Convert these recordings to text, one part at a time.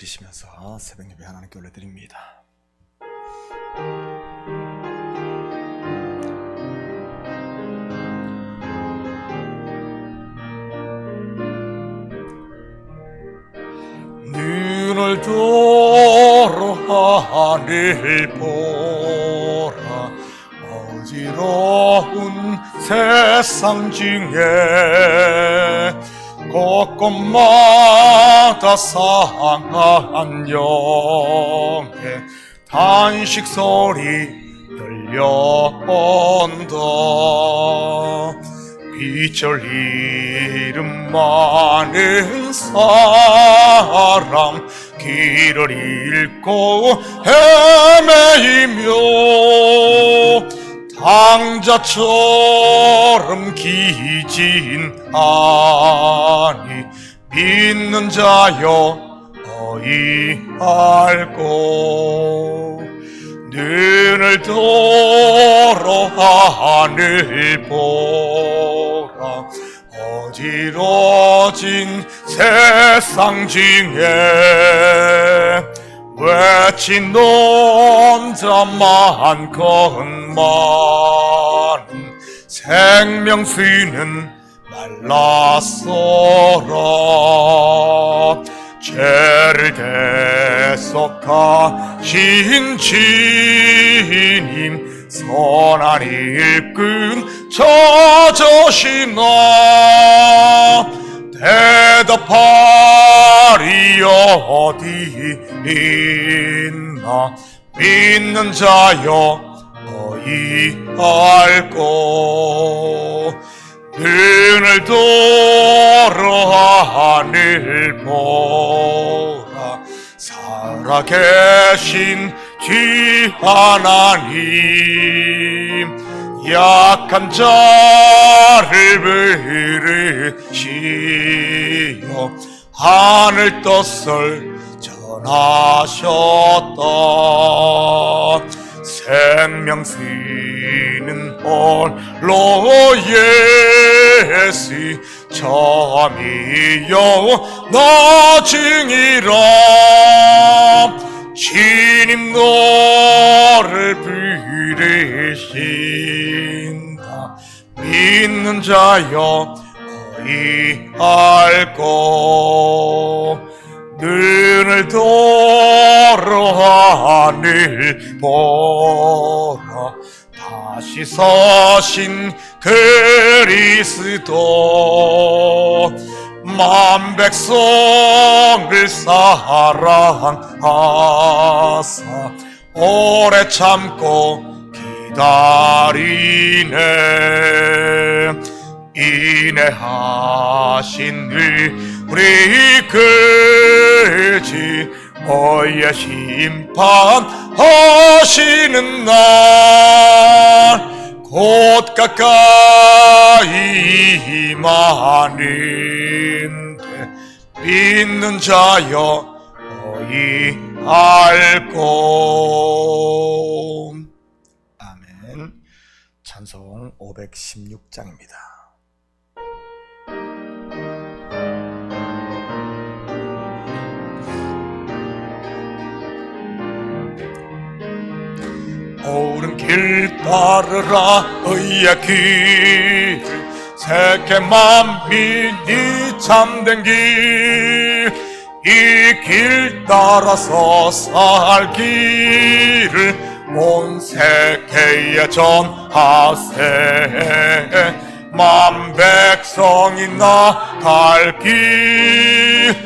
드시면서 새벽 예배 하나님께 올려드립니다. 눈을 들어 하늘 보라. 어지러운 세상 중에 곳곳마다 상한 영의 탄식 소리 들려온다. 빛을 잃은 많은 사람, 길을 잃고 헤매이며 당자처럼 기진 아니, 믿는 자여 어이할꼬. 눈을 들어 하늘 보라. 어지러진 세상 중에 외친 혼자 많건만 생명수는 말랐어라. 죄를 대속하신 주님, 선한 일꾼 찾으시나. 대답하리 어디 있나. 믿는 자여 어이할꼬. 눈을 들어 하늘 보라. 살아계신 주 하나님, 약한 자를 부르시어 하늘 뜻을 전하셨다. 생명수는 홀로 예수 참이여 나중이라. 주님 너를 부르신다. 믿는 자여 어이할꼬. 눈을 들어 하늘 보라. 다시 서신 그리스도, 만 백성을 사랑하사 오래 참고 기다리네. 인내하신 우리 그지 어의 심판하시는 날 곧 가까이 임하는데 믿는 자여 어이할꼬. 아멘. 찬송 516장입니다. 옳은 길 따르라 의의 길, 세계 만민이 참된 길. 이 길 따라서 살 길을 온 세계에 전하세. 만 백성이 나갈 길,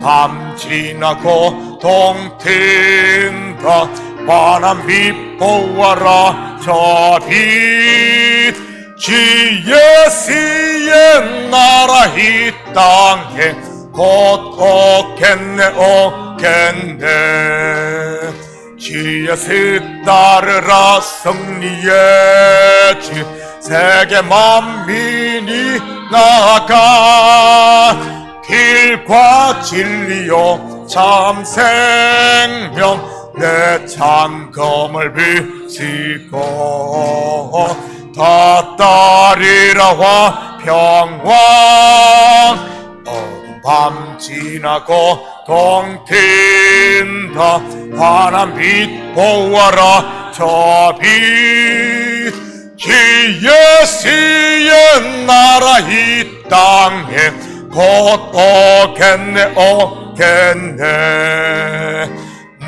밤 지나고 동 튼다. 환한 빛 보아라 저 빛. 주 예수의 나라 이 땅에 곧 오겠네 오겠네. 주 예수 따르라 승리의 주, 세계 만민이 나아가. 길과 진리요 참 생명, 내 참검을 비치고 다 따리라 화평왕. 밤 지나고 동튄다. 환한 빛 보아라 저 빛. 예수의 나라 이 땅에 곧 오겠네 오겠네.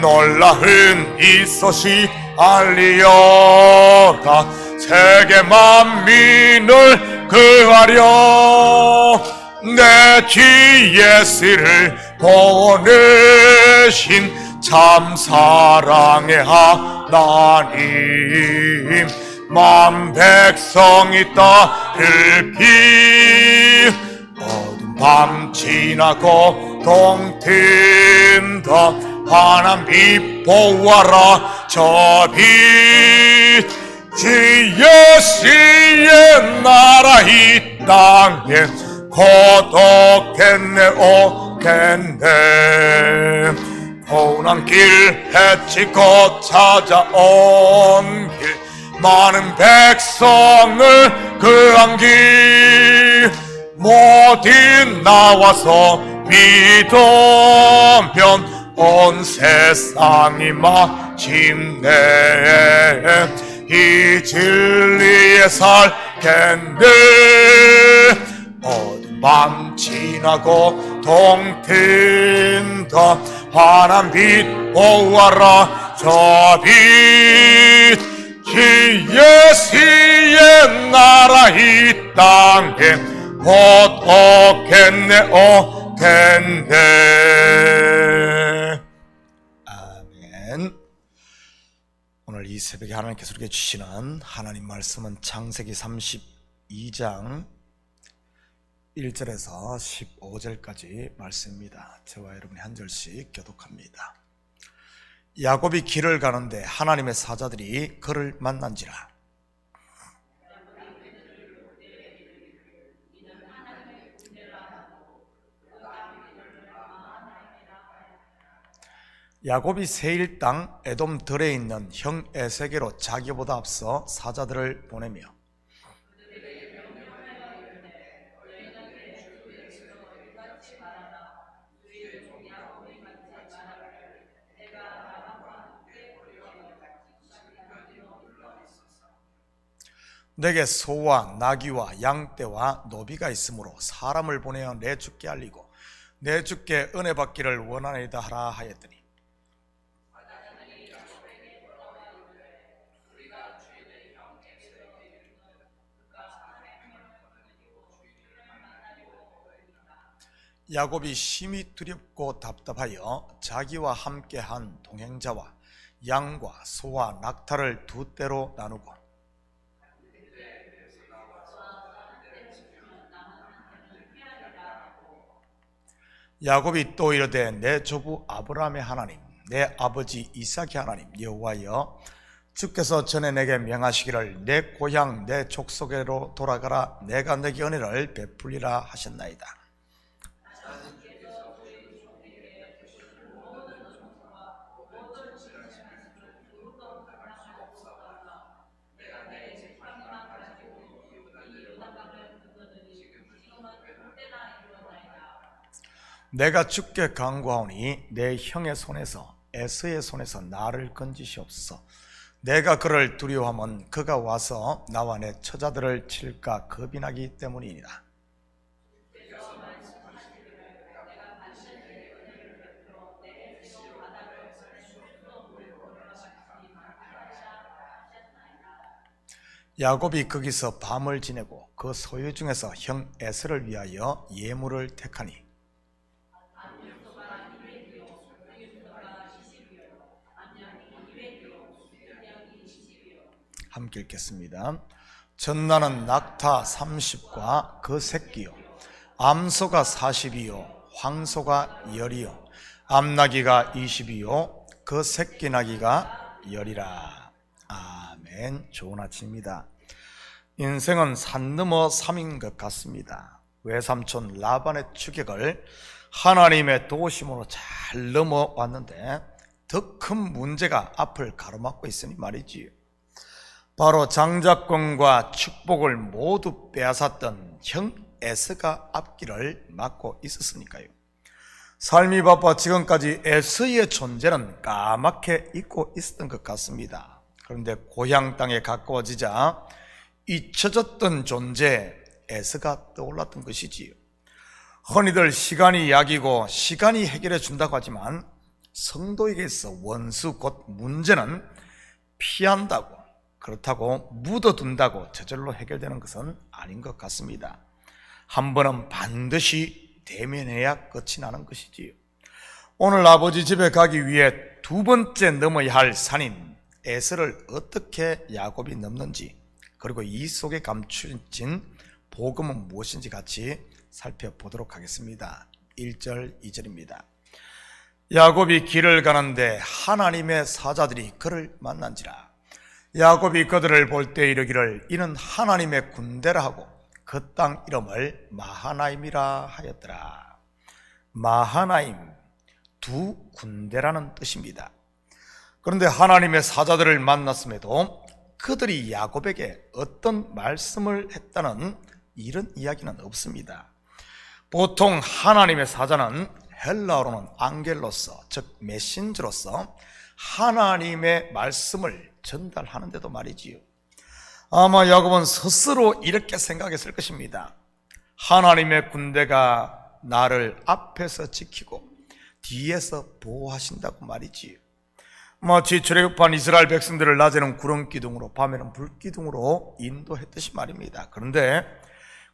놀라운 이 소식 알리어라. 세계 만민을 구하려 내 주 예수를 보내신 참 사랑의 하나님. 만 백성이 따르기 어두운 밤 지나고 동튄다. 환한 빛 보아라 저 빛. 주 예수의 나라 이 땅에 곧 오겠네 오겠네. 고난길 헤치고 찾아온 길 많은 백성을 구한 길 모두 나와서 믿으면 온 세상이 마침내 이 진리에 살겠네. 어두운 밤 지나고 동튄다. 환한 빛 보아라 저 빛. 주 예수의 나라 이 땅에 곧 오겠네 오겠네. 아멘. 오늘 이 새벽에 하나님께서 우리에게 주시는 하나님 말씀은 창세기 32장 1절에서 15절까지 말씀입니다. 저와 여러분이 한 절씩 교독합니다. 야곱이 길을 가는데 하나님의 사자들이 그를 만난지라. 야곱이 세일 땅 에돔 들에 있는 형 에세게로 자기보다 앞서 사자들을 보내며 내게 소와 나귀와 양떼와 노비가 있으므로 사람을 보내어 내 주께 알리고 내 주께 은혜 받기를 원하나이다 하라 하였더니 야곱이 심히 두렵고 답답하여 자기와 함께한 동행자와 양과 소와 낙타를 두 떼로 나누고 야곱이 또 이르되 내 조부 아브라함의 하나님 내 아버지 이삭의 하나님 여호와여 주께서 전에 내게 명하시기를 내 고향 내 족속으로 돌아가라 내가 내게 은혜를 베풀리라 하셨나이다. 내가 주께 간구하오니 내 형의 손에서 에서의 손에서 나를 건지시옵소서. 내가 그를 두려워하면 그가 와서 나와 내 처자들을 칠까 겁이 나기 때문이니라. 야곱이 거기서 밤을 지내고 그 소유 중에서 형 에서를 위하여 예물을 택하니 함께 읽겠습니다. 전나는 낙타 30과 그 새끼요 암소가 40이요 황소가 10이요 암나귀가 20이요 그 새끼 나귀가 10이라. 아멘. 좋은 아침입니다. 인생은 산 넘어 삼인 것 같습니다. 외삼촌 라반의 추격을 하나님의 도우심으로 잘 넘어왔는데 더 큰 문제가 앞을 가로막고 있으니 말이지요. 바로 장자권과 축복을 모두 빼앗았던 형 에서가 앞길을 막고 있었으니까요. 삶이 바빠 지금까지 에서의 존재는 까맣게 잊고 있었던 것 같습니다. 그런데 고향 땅에 가까워지자 잊혀졌던 존재 에서가 떠올랐던 것이지요. 흔히들 시간이 약이고 시간이 해결해 준다고 하지만 성도에게서 원수 곧 문제는 피한다고, 그렇다고 묻어둔다고 저절로 해결되는 것은 아닌 것 같습니다. 한 번은 반드시 대면해야 끝이 나는 것이지요. 오늘 아버지 집에 가기 위해 두 번째 넘어야 할 산인 에서를 어떻게 야곱이 넘는지, 그리고 이 속에 감추진 복음은 무엇인지 같이 살펴보도록 하겠습니다. 1절 2절입니다. 야곱이 길을 가는데 하나님의 사자들이 그를 만난지라. 야곱이 그들을 볼 때 이르기를 이는 하나님의 군대라 하고 그 땅 이름을 마하나임이라 하였더라. 마하나임, 두 군대라는 뜻입니다. 그런데 하나님의 사자들을 만났음에도 그들이 야곱에게 어떤 말씀을 했다는 이런 이야기는 없습니다. 보통 하나님의 사자는 헬라어로는 앙겔로서, 즉 메신저로서 하나님의 말씀을 전달하는데도 말이지요. 아마 야곱은 스스로 이렇게 생각했을 것입니다. 하나님의 군대가 나를 앞에서 지키고 뒤에서 보호하신다고 말이지요. 마치 출애굽한 이스라엘 백성들을 낮에는 구름 기둥으로 밤에는 불 기둥으로 인도했듯이 말입니다. 그런데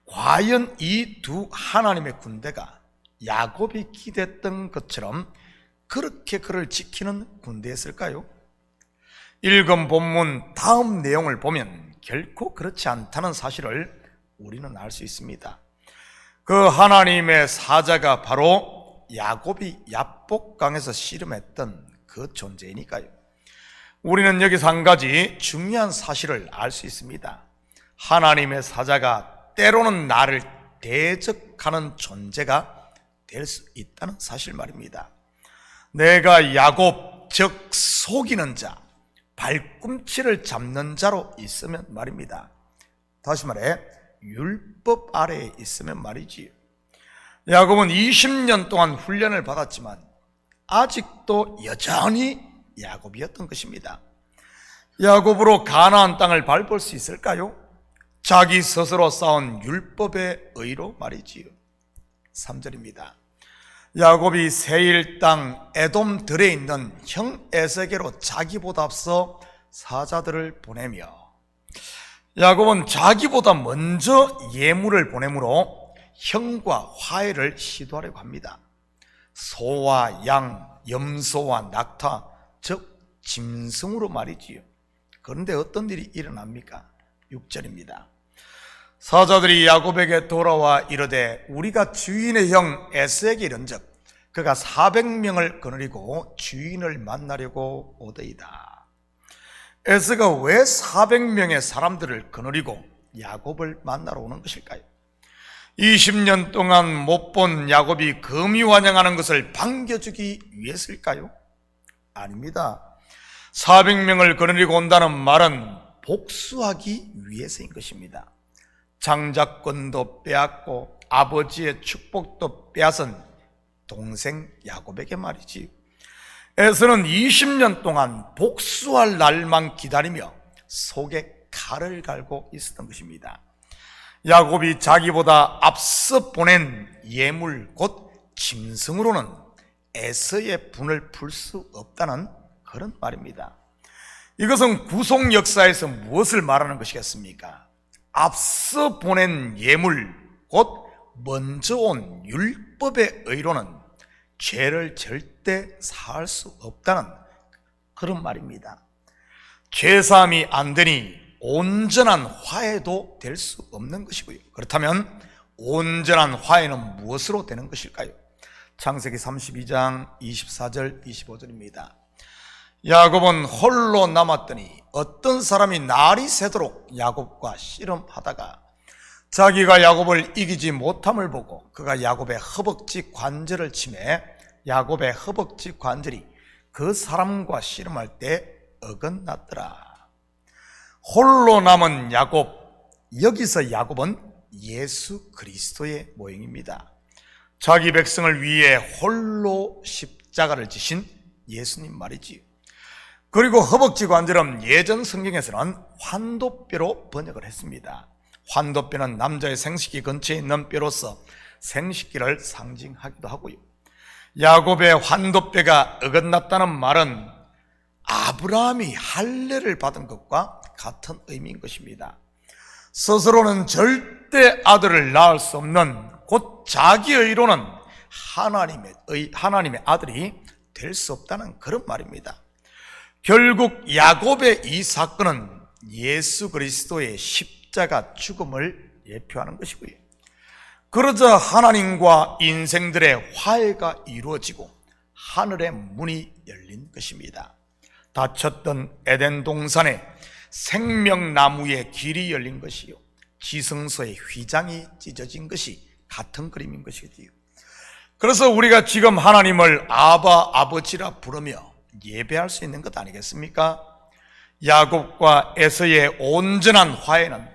과연 이 두 하나님의 군대가 야곱이 기대했던 것처럼 그렇게 그를 지키는 군대였을까요? 읽은 본문 다음 내용을 보면 결코 그렇지 않다는 사실을 우리는 알 수 있습니다. 그 하나님의 사자가 바로 야곱이 야복강에서 씨름했던 그 존재이니까요. 우리는 여기서 한 가지 중요한 사실을 알 수 있습니다. 하나님의 사자가 때로는 나를 대적하는 존재가 될 수 있다는 사실 말입니다. 내가 야곱, 즉 속이는 자, 발꿈치를 잡는 자로 있으면 말입니다. 다시 말해 율법 아래에 있으면 말이지요. 야곱은 20년 동안 훈련을 받았지만 아직도 여전히 야곱이었던 것입니다. 야곱으로 가나안 땅을 밟을 수 있을까요? 자기 스스로 쌓은 율법의 의로 말이지요. 3절입니다. 야곱이 세일 땅 에돔 들에 있는 형 에세게로 자기보다 앞서 사자들을 보내며, 야곱은 자기보다 먼저 예물을 보내므로 형과 화해를 시도하려고 합니다. 소와 양, 염소와 낙타, 즉 짐승으로 말이지요. 그런데 어떤 일이 일어납니까? 6절입니다. 사자들이 야곱에게 돌아와 이르되 우리가 주인의 형 에스에게 이른즉 그가 400명을 거느리고 주인을 만나려고 오더이다. 에스가 왜 400명의 사람들을 거느리고 야곱을 만나러 오는 것일까요? 20년 동안 못 본 야곱이 금이 환영하는 것을 반겨주기 위해서일까요? 아닙니다. 400명을 거느리고 온다는 말은 복수하기 위해서인 것입니다. 장자권도 빼앗고 아버지의 축복도 빼앗은 동생 야곱에게 말이지. 에서는 20년 동안 복수할 날만 기다리며 속에 칼을 갈고 있었던 것입니다. 야곱이 자기보다 앞서 보낸 예물 곧 짐승으로는 에서의 분을 풀 수 없다는 그런 말입니다. 이것은 구속 역사에서 무엇을 말하는 것이겠습니까? 앞서 보낸 예물 곧 먼저 온 율법의 의로는 죄를 절대 사할 수 없다는 그런 말입니다. 죄사함이 안 되니 온전한 화해도 될 수 없는 것이고요. 그렇다면 온전한 화해는 무엇으로 되는 것일까요? 창세기 32장 24절 25절입니다. 야곱은 홀로 남았더니 어떤 사람이 날이 새도록 야곱과 씨름하다가 자기가 야곱을 이기지 못함을 보고 그가 야곱의 허벅지 관절을 치매 야곱의 허벅지 관절이 그 사람과 씨름할 때 어긋났더라. 홀로 남은 야곱, 여기서 야곱은 예수 그리스도의 모형입니다. 자기 백성을 위해 홀로 십자가를 지신 예수님 말이지요. 그리고 허벅지 관절은 예전 성경에서는 환도뼈로 번역을 했습니다. 환도뼈는 남자의 생식기 근처에 있는 뼈로서 생식기를 상징하기도 하고요. 야곱의 환도뼈가 어긋났다는 말은 아브라함이 할례를 받은 것과 같은 의미인 것입니다. 스스로는 절대 아들을 낳을 수 없는, 곧 자기 의로는 하나님의 아들이 될 수 없다는 그런 말입니다. 결국 야곱의 이 사건은 예수 그리스도의 십자가 죽음을 예표하는 것이고요. 그러자 하나님과 인생들의 화해가 이루어지고 하늘의 문이 열린 것입니다. 닫혔던 에덴 동산에 생명나무의 길이 열린 것이요, 지성소의 휘장이 찢어진 것이 같은 그림인 것이지요. 그래서 우리가 지금 하나님을 아바, 아버지라 부르며 예배할 수 있는 것 아니겠습니까? 야곱과 에서의 온전한 화해는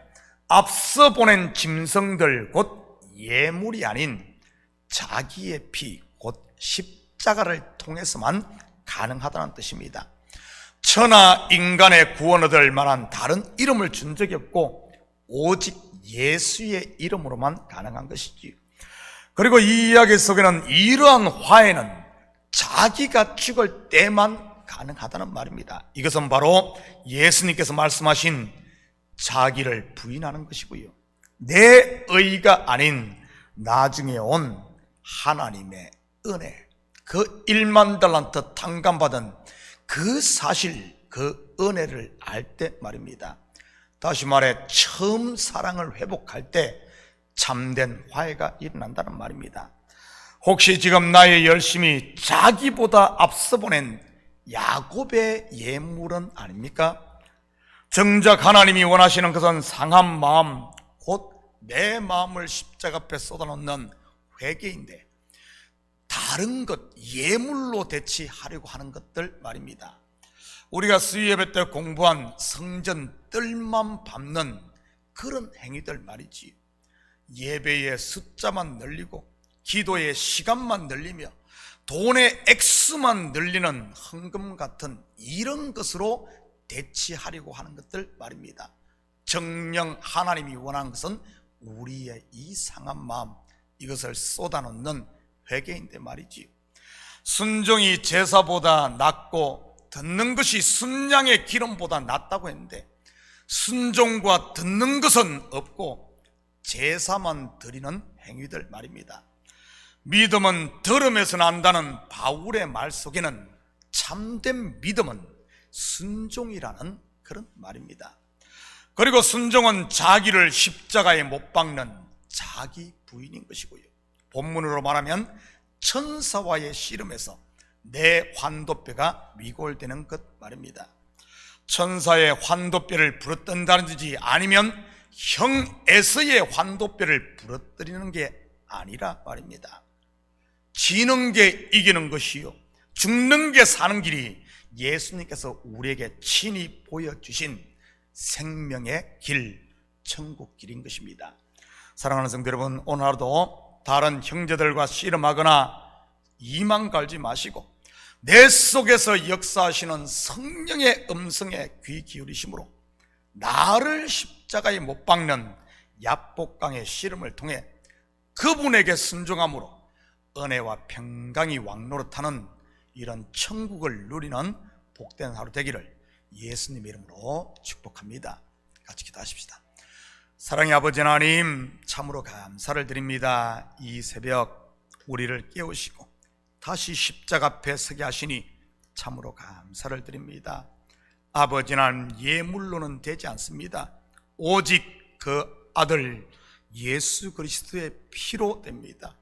앞서 보낸 짐승들, 곧 예물이 아닌 자기의 피, 곧 십자가를 통해서만 가능하다는 뜻입니다. 천하 인간의 구원 얻을 만한 다른 이름을 준 적이 없고 오직 예수의 이름으로만 가능한 것이지요. 그리고 이 이야기 속에는 이러한 화해는 자기가 죽을 때만 가능하다는 말입니다. 이것은 바로 예수님께서 말씀하신 자기를 부인하는 것이고요, 내 의가 아닌 나중에 온 하나님의 은혜, 그 1만 달란트 탕감받은 그 사실, 그 은혜를 알 때 말입니다. 다시 말해 처음 사랑을 회복할 때 참된 화해가 일어난다는 말입니다. 혹시 지금 나의 열심이 자기보다 앞서 보낸 야곱의 예물은 아닙니까? 정작 하나님이 원하시는 것은 상한 마음, 곧 내 마음을 십자가 앞에 쏟아놓는 회개인데 다른 것, 예물로 대치하려고 하는 것들 말입니다. 우리가 수요예배 때 공부한 성전 뜰만 밟는 그런 행위들 말이지. 예배의 숫자만 늘리고 기도의 시간만 늘리며 돈의 액수만 늘리는 헌금 같은 이런 것으로 대치하려고 하는 것들 말입니다. 정녕 하나님이 원하는 것은 우리의 이 상한 마음, 이것을 쏟아놓는 회개인데 말이지. 순종이 제사보다 낫고 듣는 것이 순양의 기름보다 낫다고 했는데 순종과 듣는 것은 없고 제사만 드리는 행위들 말입니다. 믿음은 들음에서 난다는 바울의 말 속에는 참된 믿음은 순종이라는 그런 말입니다. 그리고 순종은 자기를 십자가에 못 박는 자기 부인인 것이고요, 본문으로 말하면 천사와의 씨름에서 내 환도뼈가 위골되는 것 말입니다. 천사의 환도뼈를 부러뜨린다든지 아니면 형 에서의 환도뼈를 부러뜨리는 게 아니라 말입니다. 지는 게 이기는 것이요, 죽는 게 사는 길이 예수님께서 우리에게 친히 보여주신 생명의 길, 천국 길인 것입니다. 사랑하는 성도 여러분, 오늘 하루도 다른 형제들과 씨름하거나 이만 갈지 마시고 내 속에서 역사하시는 성령의 음성에 귀 기울이심으로 나를 십자가에 못 박는 야복강의 씨름을 통해 그분에게 순종함으로 은혜와 평강이 왕노릇하는 이런 천국을 누리는 복된 하루 되기를 예수님의 이름으로 축복합니다. 같이 기도하십시다. 사랑의 아버지 하나님, 참으로 감사를 드립니다. 이 새벽 우리를 깨우시고 다시 십자가 앞에 서게 하시니 참으로 감사를 드립니다. 아버지 하나님, 예물로는 되지 않습니다. 오직 그 아들 예수 그리스도의 피로 됩니다.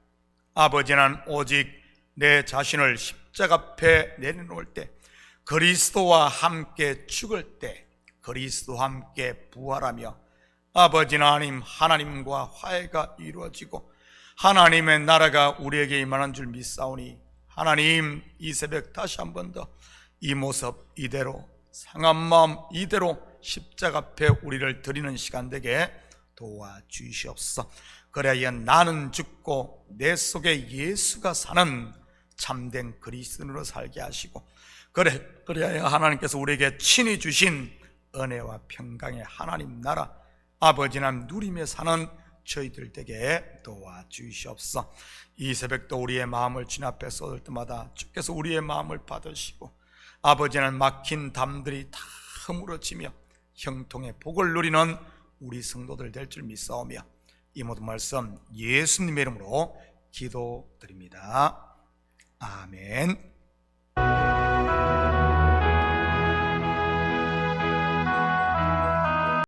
아버지 하나님, 오직 내 자신을 십자가 앞에 내려놓을 때, 그리스도와 함께 죽을 때, 그리스도와 함께 부활하며 아버지 하나님, 하나님과 화해가 이루어지고 하나님의 나라가 우리에게 임하는 줄 믿사오니 하나님, 이 새벽 다시 한 번 더 이 모습 이대로, 상한 마음 이대로 십자가 앞에 우리를 드리는 시간 되게 도와주시옵소서. 그래야 나는 죽고 내 속에 예수가 사는 참된 그리스도인으로 살게 하시고, 그래야 하나님께서 우리에게 친히 주신 은혜와 평강의 하나님 나라 아버지 하나님 누리며 사는 저희들 되게 도와주시옵소서. 이 새벽도 우리의 마음을 주님 앞에 쏟을 때마다 주께서 우리의 마음을 받으시고, 아버지 하나님 막힌 담들이 다 허물어지며 형통의 복을 누리는 우리 성도들 될 줄 믿사오며, 이 모든 말씀 예수님의 이름으로 기도드립니다. 아멘.